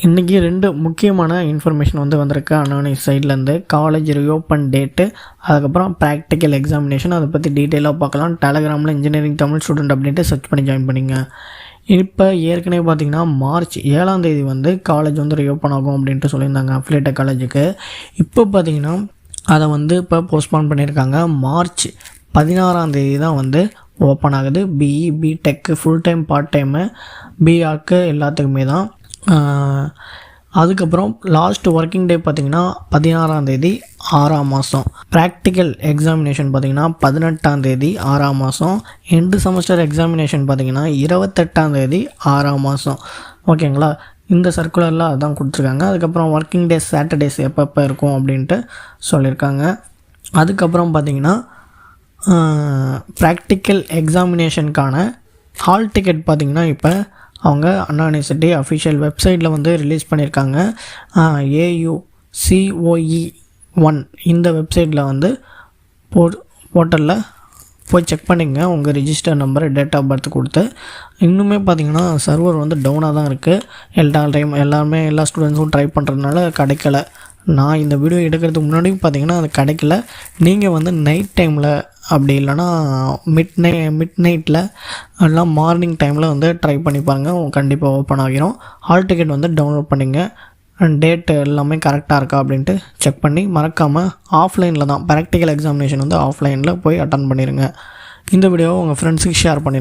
இன்றைக்கி 2 முக்கியமான இன்ஃபர்மேஷன் வந்திருக்கு அண்ணாணி சைட்லேருந்து. காலேஜ் ரியோப்பன் டேட்டு, அதுக்கப்புறம் ப்ராக்டிக்கல் எக்ஸாமினேஷன். அதை பற்றி டீட்டெயிலாக பார்க்கலாம். டெலகிராமில் இன்ஜினியரிங் தமிழ் ஸ்டூடெண்ட் அப்படின்ட்டு சர்ச் பண்ணி ஜாயின் பண்ணிங்க. இப்போ ஏற்கனவே பார்த்திங்கன்னா மார்ச் 7ஆம் தேதி காலேஜ் ரியோப்பன் ஆகும் அப்படின்ட்டு சொல்லியிருந்தாங்க அஃபிலியேட்டட் காலேஜுக்கு. இப்போ பார்த்திங்கன்னா அதை இப்போ போஸ்ட்பான் பண்ணியிருக்காங்க. மார்ச் 16ஆம் தேதி தான் ஓப்பன் ஆகுது. பிஇ, பிடெக்கு, ஃபுல் டைம், பார்ட் டைமு, பிஆர்க்கு எல்லாத்துக்குமே தான். அதுக்கப்புறம் லாஸ்ட் ஒர்க்கிங் டே பார்த்திங்கன்னா 16ஆம் தேதி 6ஆம் மாதம். ப்ராக்டிக்கல் எக்ஸாமினேஷன் பார்த்திங்கன்னா 18ஆம் தேதி 6ஆம் மாதம். எண்டு செமஸ்டர் எக்ஸாமினேஷன் பார்த்திங்கன்னா 28ஆம் தேதி 6ஆம் மாதம். ஓகேங்களா? இந்த சர்க்குலரில் அதான் கொடுத்துருக்காங்க. அதுக்கப்புறம் ஒர்க்கிங் டேஸ் சாட்டர்டேஸ் எப்பப்போ இருக்கும் அப்படின்ட்டு சொல்லியிருக்காங்க. அதுக்கப்புறம் பார்த்திங்கன்னா ப்ராக்டிக்கல் எக்ஸாமினேஷனுக்கான ஹால் டிக்கெட் பார்த்திங்கன்னா இப்போ அவங்க அண்ணா யூனிவர்சிட்டி அஃபிஷியல் வெப்சைட்டில் ரிலீஸ் பண்ணியிருக்காங்க. AUCOE1 இந்த வெப்சைட்டில் போர்ட்டலில் போய் செக் பண்ணிங்க. உங்கள் register number, date of birth கொடுத்து. இன்னுமே பார்த்திங்கன்னா சர்வர் டவுனாக தான் இருக்குது. எல்லா ஸ்டூடெண்ட்ஸும் ட்ரை பண்ணுறதுனால கிடைக்கல. நான் இந்த வீடியோ எடுக்கிறதுக்கு முன்னாடியும் பார்த்திங்கன்னா அது கிடைக்கல. நீங்கள் நைட் டைமில் அப்படி இல்லைனா மிட் நைட்டில் எல்லாம் மார்னிங் டைமில் ட்ரை பண்ணி பாருங்கள். கண்டிப்பாக ஓப்பன் ஆகிரும். ஹால் டிக்கெட் டவுன்லோட் பண்ணிங்க. டேட்டு எல்லாமே கரெக்டாக இருக்கா அப்படின்ட்டு செக் பண்ணி மறக்காமல் ஆஃப்லைனில் தான் ப்ராக்டிக்கல் எக்ஸாமினேஷன் ஆஃப்லைனில் போய் அட்டன் பண்ணிடுங்க. இந்த வீடியோவை உங்கள் ஃப்ரெண்ட்ஸுக்கு ஷேர் பண்ணிடுங்க.